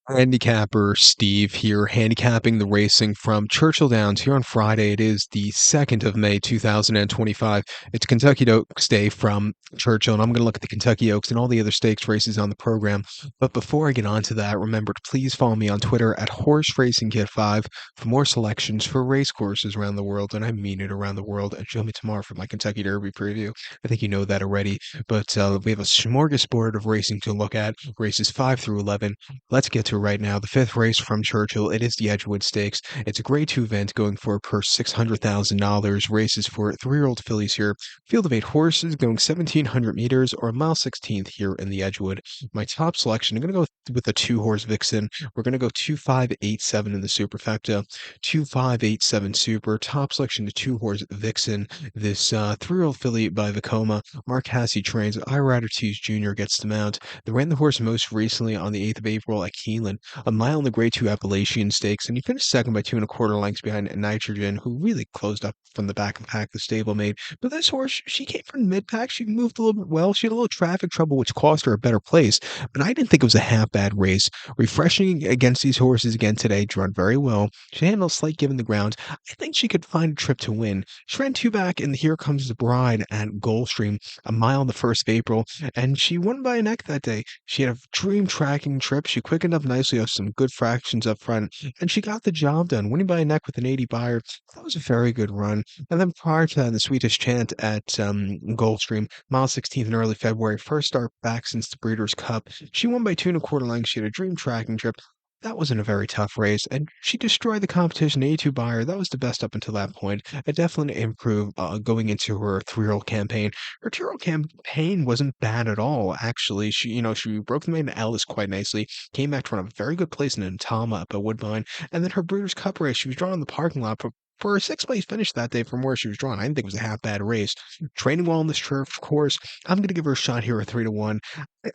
Handicapper Steve here, handicapping the racing from Churchill Downs here on Friday. It is the 2nd of May, 2025. It's Kentucky Oaks Day from Churchill, and I'm going to look at the Kentucky Oaks and all the other stakes races on the program. But before I get on to that, remember to please follow me on Twitter at Horse Racing Kid 5 for more selections for race courses around the world, and I mean it around the world. And join me tomorrow for my Kentucky Derby preview. I think you know that already, but we have a smorgasbord of racing to look at, races 5 through 11. Let's get to it right now. The fifth race from Churchill. It is the Edgewood Stakes. It's a Grade 2 event going for a purse $600,000. Races for 3-year-old fillies here. Field of 8 horses going 1,700 meters or a mile 16th here in the Edgewood. My top selection, I'm going to go with a 2-horse Vixen. We're going to go 2587 in the superfecta. 2587 super. Top selection, the 2-horse Vixen. This 3-year-old filly by Vekoma. Mark Hasse trains. Ira Tees Jr. gets the mount. They ran the horse most recently on the 8th of April at Keeneland, a mile in the Grade 2 Appalachian Stakes, and he finished second by 2 1/4 lengths behind Nitrogen, who really closed up from the back of the pack, the stablemate. But this horse, she came from mid-pack. She moved a little bit well. She had a little traffic trouble, which cost her a better place, but I didn't think it was a half-bad race. Refreshing against these horses again today, drawn very well. She handled a slight give in the ground. I think she could find a trip to win. She ran 2 back in the Here Comes the Bride at Gulfstream, a mile on the 1st of April, and she won by a neck that day. She had a dream tracking trip. She quickened up nicely off some good fractions up front, and she got the job done, winning by a neck with an 80 buyer. That was a very good run. And then prior to that, the Swedish Chant at Gulfstream, mile 16th in early February, first start back since the Breeders' Cup. She won by 2 1/4 lengths. She had a dream tracking trip. That wasn't a very tough race, and she destroyed the competition. 82 buyer, that was the best up until that point. It definitely improved going into her 3-year-old campaign. Her 2-year-old campaign wasn't bad at all, actually. She broke the main to Alice quite nicely, came back to run a very good place in Antama up at Woodbine, and then her Breeders' Cup race, she was drawn in the parking lot for a 6th place finish that day from where she was drawn. I didn't think it was a half bad race. Training well on this turf course. I'm going to give her a shot here at 3-1.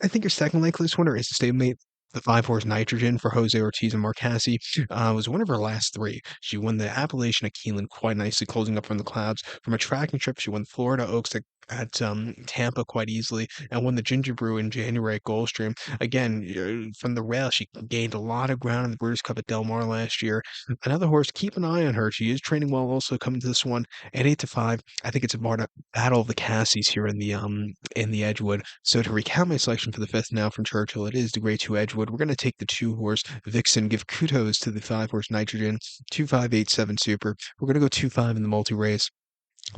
I think your second likeliest winner is the stablemate, the 5-horse Nitrogen for Jose Ortiz and Mark Hasse. Was one of her last 3. She won the Appalachian at Keeneland quite nicely, closing up from the clouds. From a tracking trip, she won Florida Oaks at Tampa quite easily, and won the Ginger Brew in January at Gulfstream. Again, from the rail, she gained a lot of ground in the Breeders' Cup at Del Mar last year. Another horse, keep an eye on her. She is training well, also coming to this one at 8-5. I think it's a battle of the Cassies here in the Edgewood. So to recount my selection for the 5th now from Churchill, it is the Grade 2 Edgewood. We're going to take the 2-horse Vixen, give kudos to the 5-horse Nitrogen, 2587 super. We're going to go 2-5 in the multi-race.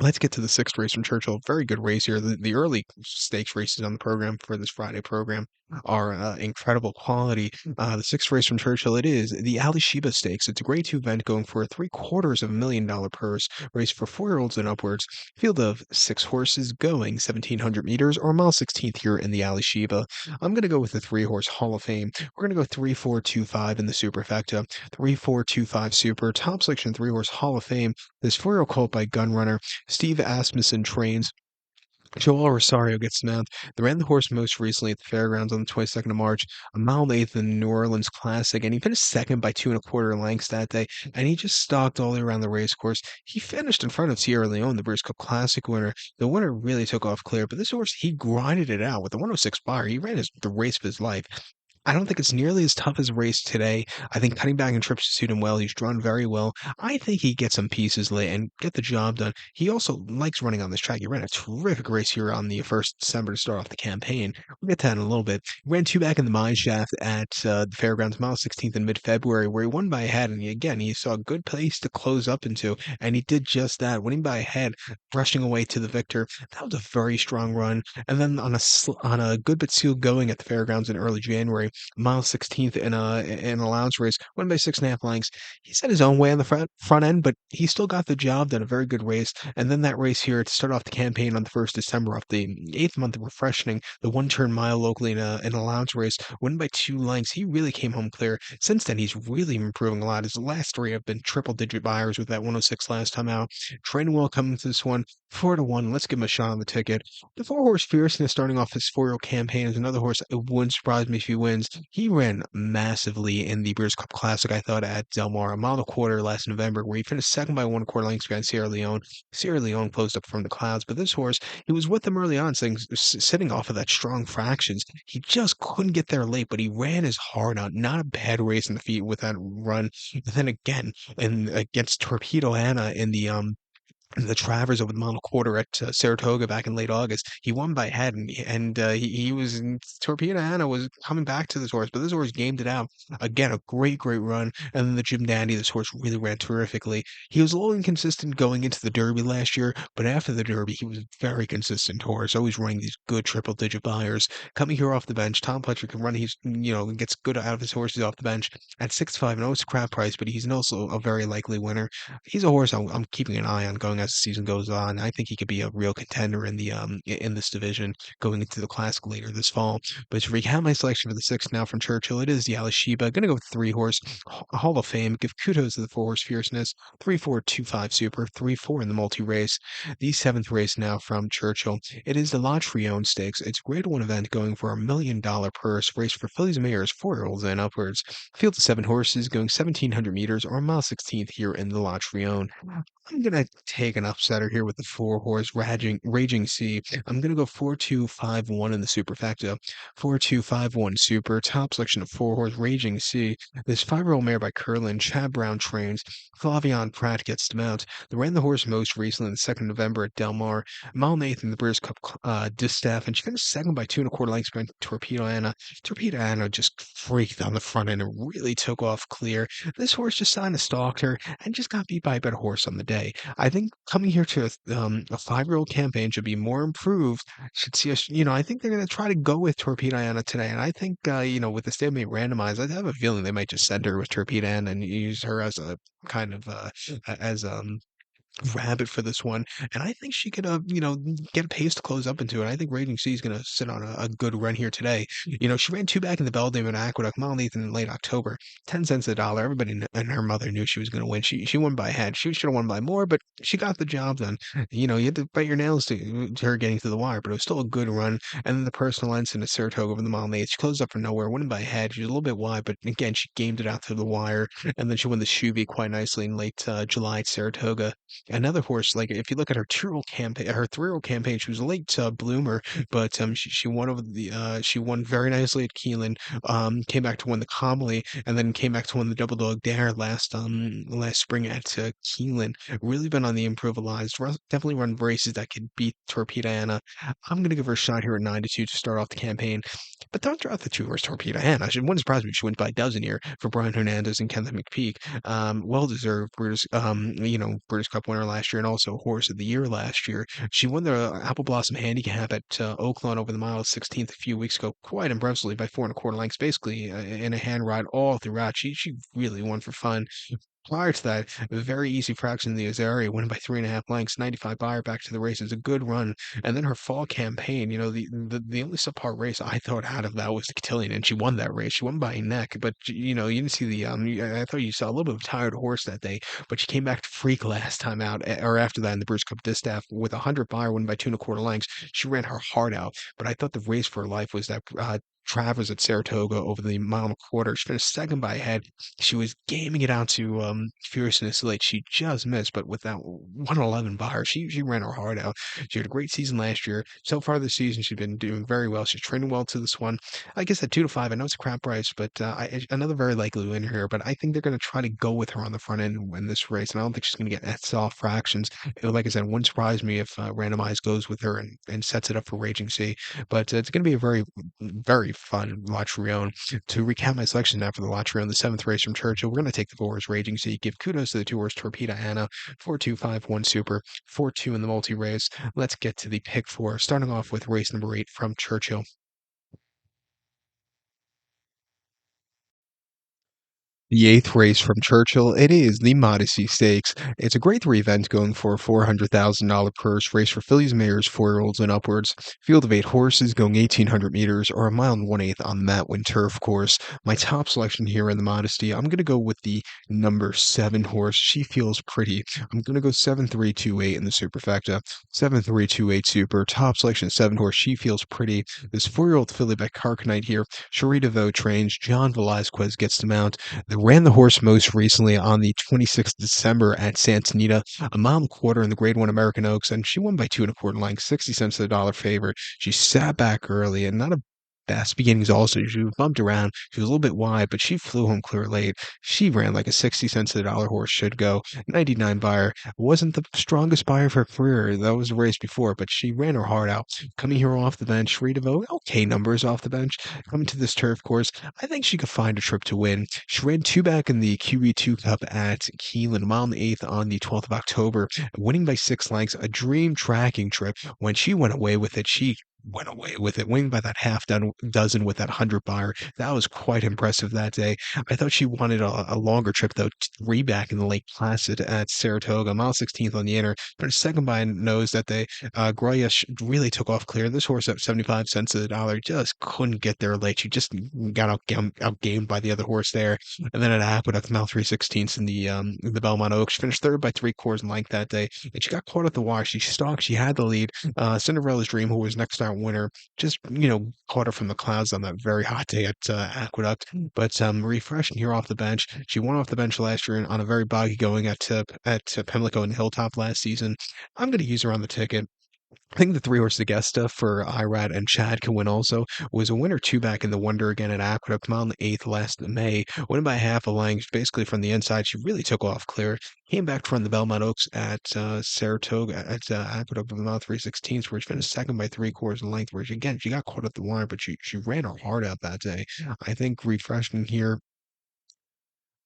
Let's get to the 6th race from Churchill. Very good race here. The early stakes races on the program for this Friday program are incredible quality. The 6th race from Churchill, it is the Alysheba Stakes. It's a Grade 2 event going for a $750,000 purse, race for 4-year-olds and upwards. Field of 6 horses going 1,700 meters or mile 16th here in the Alysheba. I'm going to go with the 3-horse Hall of Fame. We're going to go 3-4-2-5 in the superfecta. 3-4-2-5 super. Top selection 3-horse Hall of Fame. This 4-year-old colt by Gunrunner. Steve Asmussen trains. Joel Rosario gets the mount. They ran the horse most recently at the fairgrounds on the 22nd of March, a mile and 8th in the New Orleans Classic, and he finished second by 2 1/4 lengths that day, and he just stalked all the way around the race course. He finished in front of Sierra Leone, the Breeders' Cup Classic winner. The winner really took off clear, but this horse, he grinded it out with the 106 bar. He ran the race of his life. I don't think it's nearly as tough as a race today. I think cutting back in trips to suit him well. He's drawn very well. I think he gets some pieces late and get the job done. He also likes running on this track. He ran a terrific race here on the 1st December to start off the campaign. We'll get to that in a little bit. He ran 2 back in the mine shaft at the fairgrounds, mile 16th in mid-February, where he won by a head. And again, he saw a good place to close up into, and he did just that, winning by a head, rushing away to the victor. That was a very strong run. And then on a good but sealed going at the fairgrounds in early January, mile 16th in an allowance race, won by 6.5 lengths. He set his own way on the front end, but he still got the job done. A very good race. And then that race here to start off the campaign on the 1st December, off the 8th month of refreshing, the 1-turn mile locally in an allowance race, won by 2 lengths. He really came home clear. Since then, he's really improving a lot. His last 3 have been triple-digit buyers with that 106 last time out. Training well coming to this one. 4-1. Let's give him a shot on the ticket. The four-horse Fierceness starting off his 4-year campaign is another horse. It wouldn't surprise me if he wins. He ran massively in the Breeders' Cup Classic, I thought, at Del Mar, a mile and a quarter last November, where he finished second by 1 1/4 lengths behind Sierra Leone. Sierra Leone closed up from the clouds, but this horse, he was with them early on, sitting off of that strong fractions. He just couldn't get there late, but he ran his heart out. Not a bad race in the feet with that run. And then again, against Torpedo Anna in the Travers over the mile and a quarter at Saratoga back in late August. He won by head, he was Torpedo Anna was coming back to this horse, but this horse gamed it out. Again, a great run. And then the Jim Dandy, this horse really ran terrifically. He was a little inconsistent going into the Derby last year, but after the Derby, he was a very consistent horse, always running these good triple digit buyers. Coming here off the bench, Tom Pletcher can run. Gets good out of his horses off the bench at 6-5. I know it's a crap price, but he's also a very likely winner. He's a horse I'm keeping an eye on going as the season goes on. I think he could be a real contender in in this division going into the Classic later this fall. But to recap my selection for the sixth now from Churchill, it is the Alysheba. Gonna go with 3-horse Hall of Fame. Give kudos to the 4-horse Fierceness. 3-4-2-5 Super. 3-4 in the multi race. The seventh race now from Churchill. It is the La Troienne Stakes. It's a grade one event going for $1 million purse. Race for fillies and mares, 4-year-olds and upwards. Field of 7 horses going 1,700 meters or a mile 16th here in the La Trione. I'm gonna take an upsetter here with the 4-horse Raging Sea. I'm gonna go 4-2-5-1 in the superfecta. 4-2-5-1 super. Top selection of 4-horse Raging Sea. This 5-year-old mare by Curlin. Chad Brown trains. Flavian Pratt gets to mount. They ran the horse most recently on the 2nd of November at Del Mar. Mile Nathan, the British Cup distaff, and she finished second by 2 1/4 lengths behind Torpedo Anna. Torpedo Anna just freaked on the front end and really took off clear. This horse just signed a stalker and just got beat by a better horse on the day. I think coming here to a 5-year-old campaign should be more improved. Should see us, I think they're going to try to go with Torpedo Anna today. And I think, with the stalemate randomized, I have a feeling they might just send her with Torpedo Anna and use her as a kind of, as rabbit for this one, and I think she could, get a pace to close up into it. I think Raging Sea is going to sit on a good run here today. She ran two back in the Belldame and Aqueduct, Mile Nathan in late October, 10 cents a dollar. Everybody and her mother knew she was going to win. She won by head. She should have won by more, but she got the job done. You had to bite your nails to her getting to the wire, but it was still a good run. And then the personal ensign at Saratoga over the Mile Nate. She closed up from nowhere, winning by head. She was a little bit wide, but again, she gamed it out to the wire, and then she won the Shuvi quite nicely in late July at Saratoga. Another horse, like if you look at her 2-year-old campaign, her 3-year-old campaign, she was a late bloomer, but she won over she won very nicely at Keeneland, came back to win the Comely, and then came back to win the Double Dog Dare last spring at Keeneland. Really been on the improvised, definitely run races that could beat Torpedo Anna. I'm gonna give her a shot here at 9-2 to start off the campaign, but don't throw out the 2-horse Torpedo Anna. She wouldn't surprise me if she wins by a dozen here for Brian Hernandez and Kenneth McPeak. Well deserved British Cup winner last year and also Horse of the Year last year. She won the Apple Blossom Handicap at Oaklawn over the mile 16th a few weeks ago, quite impressively by 4 1/4 lengths, basically in a hand ride all throughout. She really won for fun. Prior to that, a very easy fraction in the Azaria, winning by 3.5 lengths, 95 buyer back to the race is a good run. And then her fall campaign, the only subpar race I thought out of that was the Cotillion, and she won that race. She won by a neck, but you didn't see I thought you saw a little bit of a tired horse that day, but she came back to freak last time out, or after that in the British Cup Distaff with 100 buyer, winning by 2 1/4 lengths. She ran her heart out, but I thought the race for her life was that Travers at Saratoga over the mile and a quarter. She finished second by a head. She was gaming it out to Fierceness late. She just missed, but with that 111 bar, she ran her heart out. She had a great season last year. So far this season, she's been doing very well. She's training well to this one. I guess at 2-5, I know it's a crap price, but another very likely winner here. But I think they're going to try to go with her on the front end and win this race. And I don't think she's going to get that soft fractions. Like I said, it wouldn't surprise me if Randomized goes with her and sets it up for Raging Sea. But it's going to be a very fun Latrione. To recap my selection now for the Latrione, the seventh race from Churchill, we're going to take the 4-horse Raging Sea. Give kudos to the 2-horse Torpedo Anna, 4-2-5-1 Super, 4-2 in the multi race. Let's get to the pick four, starting off with race number 8 from Churchill. The eighth race from Churchill, it is the Modesty Stakes. It's a grade 3 event going for a $400,000 purse race for fillies, mares, 4-year-olds, and upwards. Field of 8 horses going 1,800 meters or a mile and 1/8 on that wind turf course. My top selection here in the Modesty, I'm going to go with the number 7 horse. She feels pretty. I'm going to go 7-3-2-8 in the superfecta. 7-3-2-8 super. Top selection 7 horse. She feels pretty. This 4-year-old filly by Carcanite here. Cherie DeVoe trains. John Velasquez gets to mount. They ran the horse most recently on the 26th of December at Santa Anita, a mile and a quarter in the Grade 1 American Oaks, and she won by 2 1/4 lengths, 60 cents to the dollar favorite. She sat back early and not a fast beginnings also. She was bumped around. She was a little bit wide, but she flew home clear late. She ran like a 60 cents to the dollar horse should go. 99 buyer. Wasn't the strongest buyer of her career. That was the race before, but she ran her heart out. Coming here off the bench, Rita Vogt, okay numbers off the bench. Coming to this turf course, I think she could find a trip to win. She ran two back in the QE2 Cup at Keeneland, a mile and 8th on the 12th of October, winning by 6 lengths, a dream tracking trip. When she went away with it, she went away with it, winning by that dozen with that 100 buyer. That was quite impressive that day. I thought she wanted a longer trip, though, three back in the Lake Placid at Saratoga, mile 16th on the inner, but a second by knows that they Groya really took off clear. This horse at 75 cents to the dollar just couldn't get there late. She just got outgamed by the other horse there. And then at Aqueduct, mile 3/16 in the Belmont Oaks, she finished third by 3/4 in length that day. And she got caught at the wire. She stalked. She had the lead. Cinderella's Dream, who was next start winner, just caught her from the clouds on that very hot day at Aqueduct. But refreshing here off the bench. She won off the bench last year on a very boggy going at Pimlico and Hilltop last season. I'm going to use her on the ticket. I think the 3 horse Augusta for Irad and Chad can win also was a winner two back in the Wonder again at Aqueduct, mile in the 8th last May, winning by half a length, basically from the inside. She really took off clear. Came back to run the Belmont Oaks at Saratoga at Aqueduct of the mile 3/16, where she finished second by 3/4 in length, where she got caught at the wire, but she ran her heart out that day. I think refreshing here.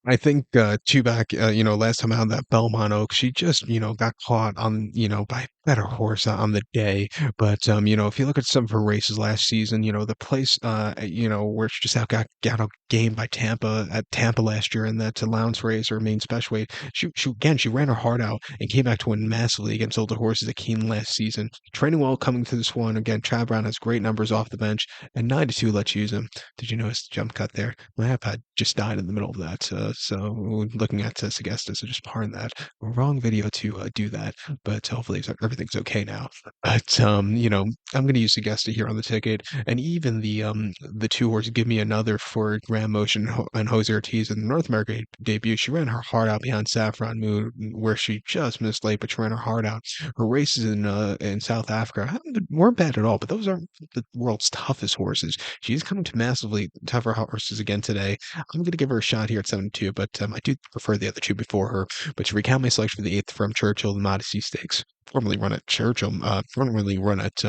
I think, Chubak, last time out that Belmont Oak, she just, got caught on, by a better horse on the day. But, if you look at some of her races last season, the place, where she just got out game by Tampa at Tampa last year in that allowance race or main special weight. She ran her heart out and came back to win massively against older horses at Keene last season. Training well coming to this one. Again, Chad Brown has great numbers off the bench, and 9-2, let's use him. Did you notice the jump cut there? My iPad just died in the middle of that, so we're looking at Sagesta, so just pardon that. Wrong video to do that, but hopefully everything's okay now. But I'm going to use Sagesta here on the ticket, and even the 2 horse Give Me Another for Grand Motion and Jose Ortiz in the North America debut. She ran her heart out behind Saffron Moon, where she just missed late, but she ran her heart out. Her races in South Africa weren't bad at all, but those aren't the world's toughest horses. She's coming to massively tougher horses again today. I'm going to give her a shot here at 7-2, but I do prefer the other two before her. But to recount my selection for the eighth from Churchill, the Modesty Stakes, formerly run at Churchill, formerly run at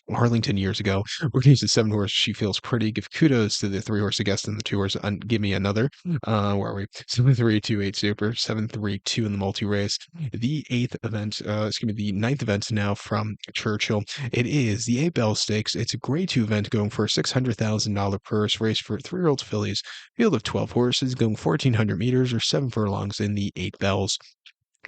Harlington years ago. We're going to use the 7 horse. She feels pretty. Give kudos to the 3 horse Augusta and the 2 horse. Give Me Another. Where are we? 7-3-2-8 super. 7-3-2 in the multi race. The the ninth event now from Churchill. It is the 8 Bell Stakes. It's a grade 2 event going for a $600,000 purse race for 3-year-old fillies. Field of 12 horses going 1,400 meters or 7 furlongs in the 8 bells.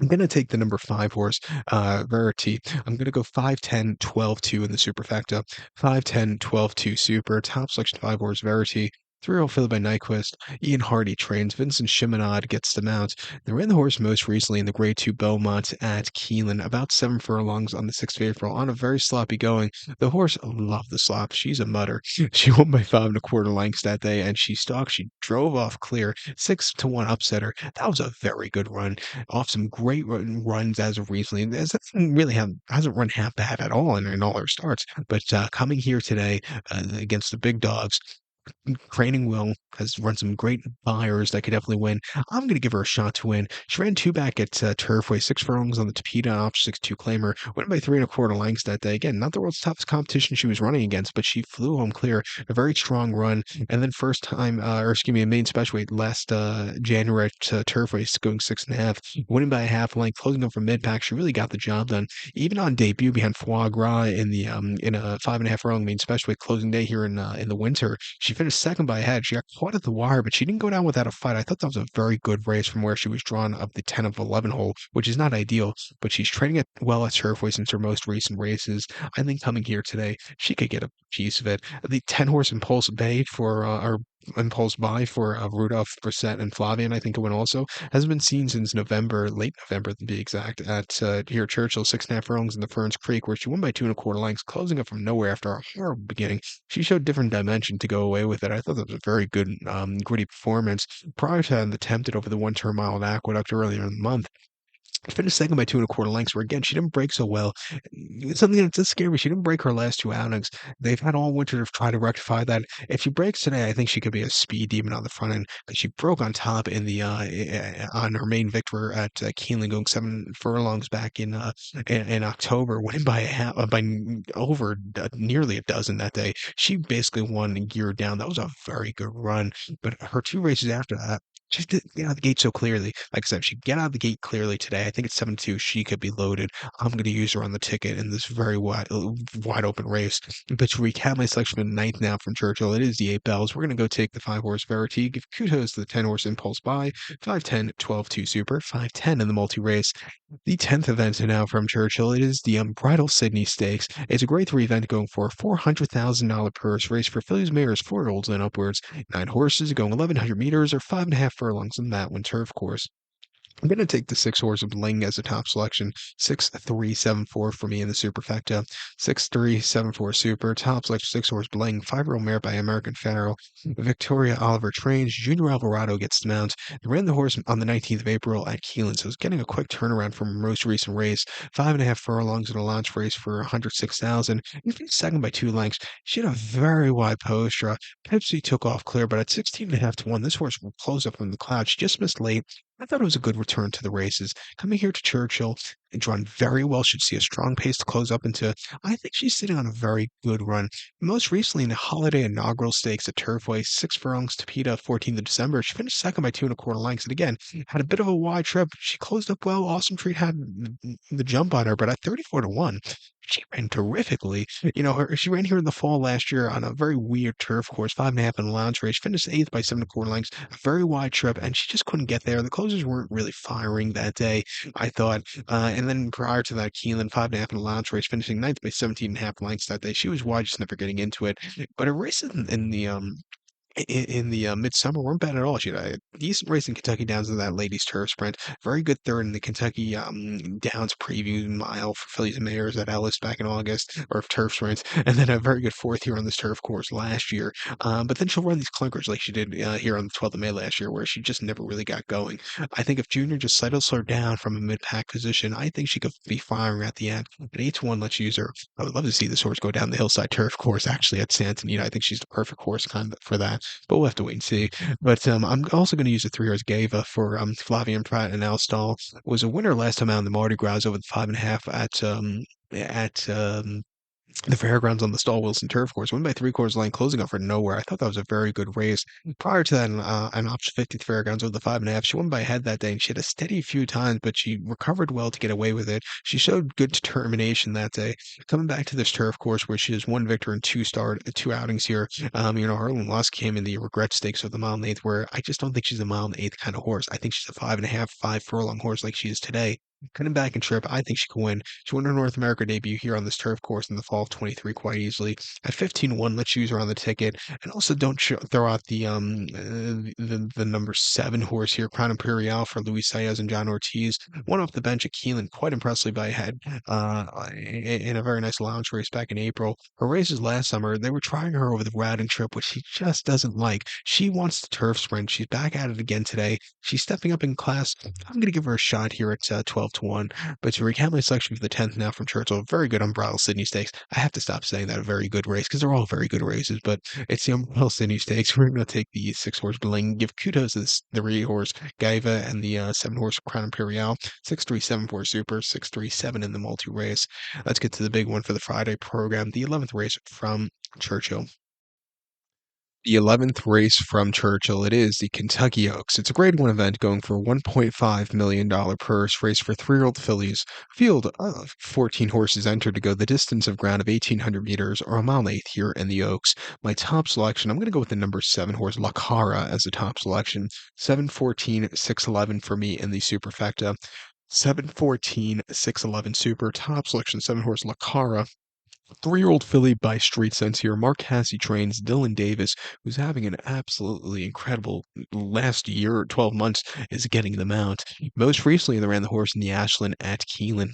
I'm going to take the number 5 horse, Verity. I'm going to go 5-10-12-2 in the superfecta. 5-10-12-2 super. Top selection 5 horse Verity. 3-year-old filly by Nyquist. Ian Hardy trains. Vincent Chiminade gets the mount. They ran the horse most recently in the Grade 2 Belmont at Keeneland, about 7 furlongs on the 6th of April, on a very sloppy going. The horse loved the slop. She's a mutter. She won by 5 1/4 lengths that day, and she stalked. She drove off clear. 6-1 upsetter. That was a very good run. Off some great runs as of recently. Hasn't run half bad at all in all her starts. But coming here today against the big dogs, Training Will has run some great buyers that could definitely win. I'm going to give her a shot to win. She ran two back at Turfway, 6 furlongs on the Tapeta and off 6-2 claimer. Went by 3 1/4 lengths that day. Again, not the world's toughest competition she was running against, but she flew home clear. A very strong run. And then first time, main special weight last January at Turfway, going 6.5, winning by a half length, closing up from mid pack. She really got the job done. Even on debut behind Foie Gras in a 5.5 furlong main special weight closing day here in the winter, she She finished second by a head. She got caught at the wire, but she didn't go down without a fight. I thought that was a very good race from where she was drawn up the 10 of 11 hole, which is not ideal, but she's training it well at Turfway since her most recent races. I think coming here today, she could get a piece of it. The 10 horse Impulse Bay for, or Impulse Buy for Rudolph, Brissett, and Flavian, I think it went also, hasn't been seen since November, late November to be exact, at here at Churchill, 6.5 furlongs in the Ferns Creek, where she won by 2 1/4 lengths, closing up from nowhere after a horrible beginning. She showed different dimension to go away with it. I thought that was a very good, gritty performance. Prior to that, attempted over the 1 turn mile at Aqueduct earlier in the month. Finished second by 2 1/4 lengths, where again she didn't break so well. It's something that does scare me. She didn't break her last two outings. They've had all winter to try to rectify that. If she breaks today, I think she could be a speed demon on the front end because she broke on top in the on her main victory at Keeneland, going 7 furlongs back in October, winning by over nearly a dozen that day. She basically won and geared down. That was a very good run. But her two races after that, she didn't get out of the gate so clearly. Like I said, she get out of the gate clearly today. I think it's 7-2. She could be loaded. I'm going to use her on the ticket in this very wide open race. But to recap my selection for the ninth now from Churchill, it is the 8 bells. We're going to go take the 5 horse Verity, give kudos to the 10 horse Impulse Buy, 5-10, 12-2 Super, 5-10 in the multi race. The 10th event now from Churchill, it is the Unbridled Sidney Stakes. It's a grade 3 event going for a $400,000 purse race for fillies, mares, 4-year-olds and upwards. 9 horses going 1,100 meters or 5.5 furlongs in that one turf course. I'm going to take the 6 horse of Bling as a top selection. 6-3-7-4 for me in the superfecta. 6-3-7-4 super. Top selection 6 horse Bling. 5-year-old mare by American Pharaoh. Victoria Oliver trains. Junior Alvarado gets the mount. He ran the horse on the 19th of April at Keeneland, so it's getting a quick turnaround from her most recent race. 5.5 furlongs in a launch race for 106,000. He finished second by 2 lengths. She had a very wide post draw. Pepsi took off clear, but at 16.5 to 1, this horse will close up from the cloud. She just missed late. I thought it was a good return to the races. Coming here to Churchill and drawn very well, should see a strong pace to close up into. I think she's sitting on a very good run. Most recently in the holiday inaugural stakes at Turfway, 6 furlongs to PETA, 14th of December. She finished second by 2 1/4 lengths. And again, had a bit of a wide trip. She closed up well. Awesome Treat had the jump on her, but at 34 to 1, she ran terrifically. She ran here in the fall last year on a very weird turf course, 5.5 in a lounge race. Finished eighth by 7 1/4 lengths. A very wide trip, and she just couldn't get there. The closers weren't really firing that day, I thought. And then prior to that, Keeneland, 5.5 in a lounge race, finishing ninth by 17.5 lengths that day. She was wide, just never getting into it. But her races in the midsummer weren't bad at all. She had a decent race in Kentucky Downs in that ladies turf sprint. Very good third in the Kentucky Downs preview mile for fillies and mares at Ellis back in August, or turf sprints, and then a very good fourth here on this turf course last year. But then she'll run these clunkers like she did here on the 12th of May last year, where she just never really got going. I think if Junior just settles her down from a mid-pack position, I think she could be firing at the end. At 8 to 1, let's use her. I would love to see this horse go down the hillside turf course actually at Santa Anita. I think she's the perfect horse kind of for that, but we'll have to wait and see. But I'm also going to use the 3 horse Gava for Flavian Pratt and Alstall. Was a winner last time out in the Mardi Gras over the 5.5 at the fairgrounds on the Stall Wilson turf course. Won by 3/4 lane, closing up for nowhere. I thought that was a very good race. Prior to that, an option 50th fairgrounds over the 5.5, she won by a head that day, and she had a steady few times, but she recovered well to get away with it. She showed good determination that day. Coming back to this turf course where she has one victor and two outings here. Her only loss came in the regret stakes of the mile and eighth, where I just don't think she's a mile and eighth kind of horse. I think she's a 5.5, 5 furlong horse like she is today. Coming back in trip, I think she can win. She won her North America debut here on this turf course in the fall of 23 quite easily. At 15-1, let's use her on the ticket. And also don't throw out the number 7 horse here, Crown Imperial for Luis Saez and John Ortiz. One off the bench at Keeneland, quite impressively by a head in a very nice lounge race back in April. Her races last summer, they were trying her over the routing trip, which she just doesn't like. She wants the turf sprint. She's back at it again today. She's stepping up in class. I'm going to give her a shot here at 12 to 1. But to recap my selection for the 10th now from Churchill, very good Unbridled Sydney Stakes. I have to stop saying that a very good race because they're all very good races, but it's the Unbridled Sydney Stakes. We're going to take the 6 horse Bling, give kudos to the 3 horse Gaiva and the 7 horse Crown Imperial, 6-3-7-4 Super, 6-3-7 in the multi race. Let's get to the big one for the Friday program, the 11th race from Churchill. The 11th race from Churchill. It is the Kentucky Oaks. It's a Grade 1 event going for a $1.5 million purse race for three-year-old fillies. Field of 14 horses entered to go the distance of ground of 1,800 meters or a mile and eighth here in the Oaks. My top selection, I'm going to go with the number 7 horse, La Cara, as a top selection. 714, 611 for me in the superfecta. 714, 611 super. Top selection, 7 horse, La Cara. Three-year-old filly by Street Sense here. Mark Hassey trains Dylan Davis, who's having an absolutely incredible last year, 12 months, is getting the mount. Most recently, they ran the horse in the Ashland at Keelan.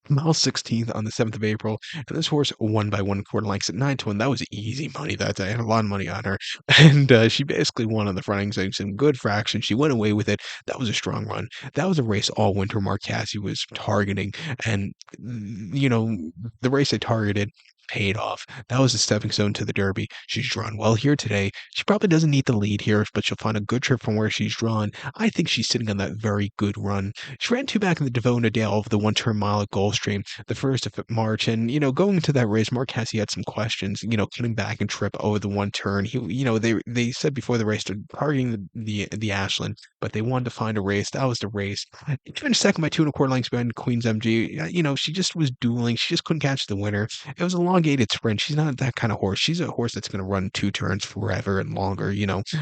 Mile 16th on the 7th of April, and this horse won by 1/4 lengths at 9 to 1. That was easy money that day. I had a lot of money on her, and she basically won on the front end, some good fraction. She went away with it. That was a strong run. That was a race all winter Mark Cassey was targeting, and the race they targeted paid off. That was a stepping stone to the Derby. She's drawn well here today. She probably doesn't need the lead here, but she'll find a good trip from where she's drawn. I think she's sitting on that very good run. She ran two back in the Devona Dale over the one-turn mile at Gulfstream the 1st of March. And, going into that race, Mark Cassey had some questions, cutting back and trip over the one turn. They said before the race they're targeting the Ashland, but they wanted to find a race. That was the race. She finished second by 2 1/4 lengths behind Queen's MG. She just was dueling. She just couldn't catch the winner. It was a elongated sprint. She's not that kind of horse. She's a horse that's going to run two turns forever and longer,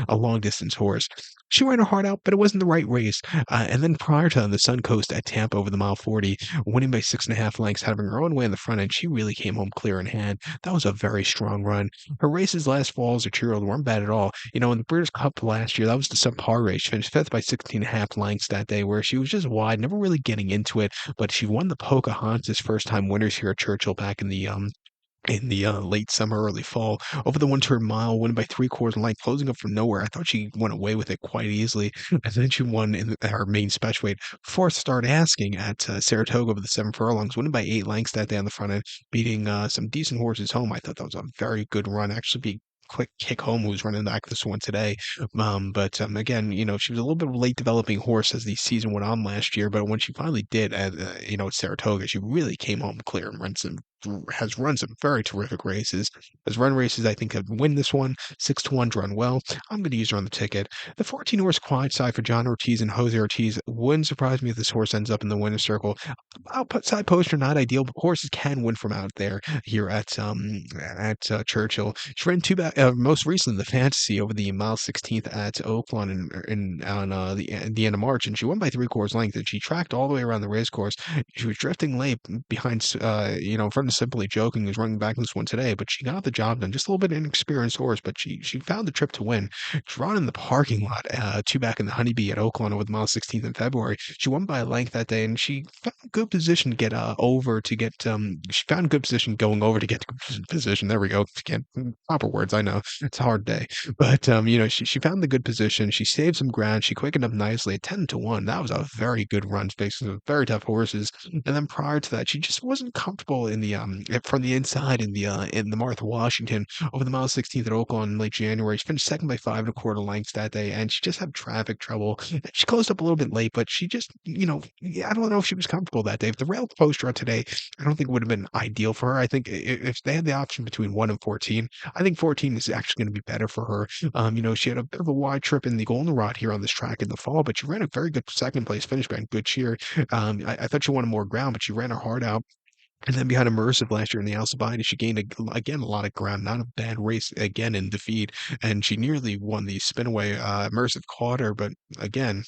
a long distance horse. She ran her heart out, but it wasn't the right race. And then prior to the Suncoast at Tampa over the mile 40, winning by 6.5 lengths, having her own way in the front end, she really came home clear in hand. That was a very strong run. Her races last fall as a 2-year-old weren't bad at all. In the British Cup last year, that was the subpar race. She finished fifth by 16.5 lengths that day, where she was just wide, never really getting into it. But she won the Pocahontas first time winners here at Churchill back in the late summer, early fall, over the one-turn mile, winning by 3/4 length, closing up from nowhere. I thought she went away with it quite easily, and then she won in her main special weight. Fourth start asking at Saratoga over the 7 furlongs, winning by 8 lengths that day on the front end, beating some decent horses home. I thought that was a very good run. Actually, be quick kick home who's running back this one today. But again, she was a little bit of a late developing horse as the season went on last year, but when she finally did at Saratoga, she really came home clear and has run some very terrific races. Has run races I think could win this one. 6 to 1 run well. I'm going to use her on the ticket. The 14 horse quad side for John Ortiz and Jose Ortiz wouldn't surprise me if this horse ends up in the winner's circle. Outside poster not ideal, but horses can win from out there here at Churchill. She ran two back most recently the fantasy over the mile 16th at Oaklawn in on the end of March, and she won by 3/4 length. And she tracked all the way around the race course. She was drifting late behind, in front of Simply Joking, who's running back in this one today, but she got the job done. Just a little bit inexperienced horse, but she found the trip to win. Drawn in the parking lot, two back in the Honeybee at Oaklawn over the mile 16th in February. She won by a length that day, and she found good position to get over to get. She found good position going over to get to good position. There we go. Again, proper words. I know it's a hard day, but she found the good position. She saved some ground. She quickened up nicely at 10 to 1. That was a very good run, facing some very tough horses. And then prior to that, she just wasn't comfortable in the from the inside in the Martha Washington over the mile 16th at Oaklawn in late January. She finished second by 5 1/4 lengths that day, and she just had traffic trouble. She closed up a little bit late, but she just, I don't know if she was comfortable that day. If the rail post run today, I don't think it would have been ideal for her. I think if they had the option between 1 and 14, I think 14 is actually going to be better for her. She had a bit of a wide trip in the Goldenrod here on this track in the fall, but she ran a very good second place finish by good cheer. I thought she wanted more ground, but she ran her heart out. And then behind Immersive last year in the Alcibiades, she gained again a lot of ground. Not a bad race again in defeat, and she nearly won the Spinaway. Immersive caught her, but again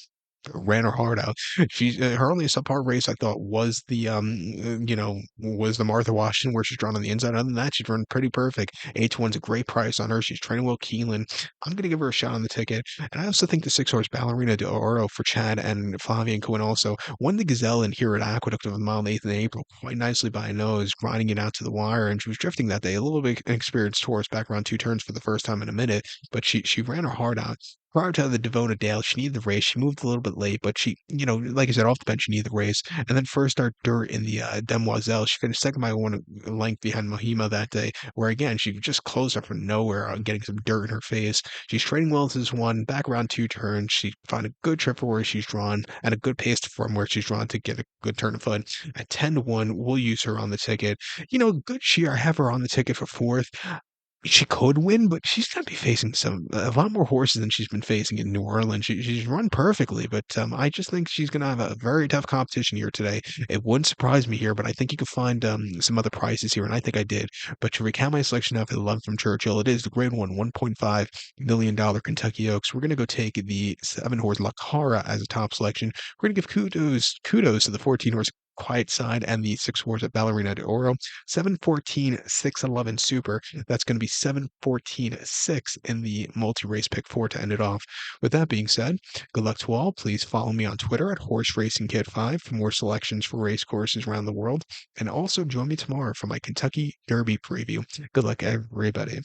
ran her heart out. She's her only subpar race I thought was was the Martha Washington where she's drawn on the inside. Other than that, she's run pretty perfect. 8 to 1's a great price on her. She's training well Keelan. I'm gonna give her a shot on the ticket. And I also think the 6 horse Ballerina de Oro for Chad and Flavian Cohen also won the Gazelle in here at Aqueduct of the mile and eighth in April quite nicely by a nose, grinding it out to the wire, and she was drifting that day. A little bit inexperienced horse back around two turns for the first time in a minute, but she ran her heart out. Prior to the Devona Dale, she needed the race. She moved a little bit late, but she, like I said, off the bench, she needed the race. And then first start dirt in the Demoiselle. She finished second by 1 length behind Mohima that day, where again, she just closed up from nowhere on getting some dirt in her face. She's trading well to this one, back around two turns. She found a good trip for where she's drawn and a good pace from where she's drawn to get a good turn of foot. At 10 to 1, we'll use her on the ticket. Good cheer. I have her on the ticket for fourth. She could win, but she's gonna be facing a lot more horses than she's been facing in New Orleans. She's run perfectly, but, I just think she's gonna have a very tough competition here today. It wouldn't surprise me here, but I think you could find, some other prices here, and I think I did. But to recount my selection now for the 11 from Churchill, it is the grade 1, $1.5 million Kentucky Oaks. We're gonna go take the 7 horse La Cara as a top selection. We're gonna give kudos to the 14 horse Quiet Side and the 6 horse at Ballerina de Oro. 7-14-6-11 Super. That's going to be 7-14-6 in the multi-race pick 4 to end it off. With that being said, good luck to all. Please follow me on Twitter at Horse Racing Kid 5 for more selections for race courses around the world. And also join me tomorrow for my Kentucky Derby preview. Good luck, everybody.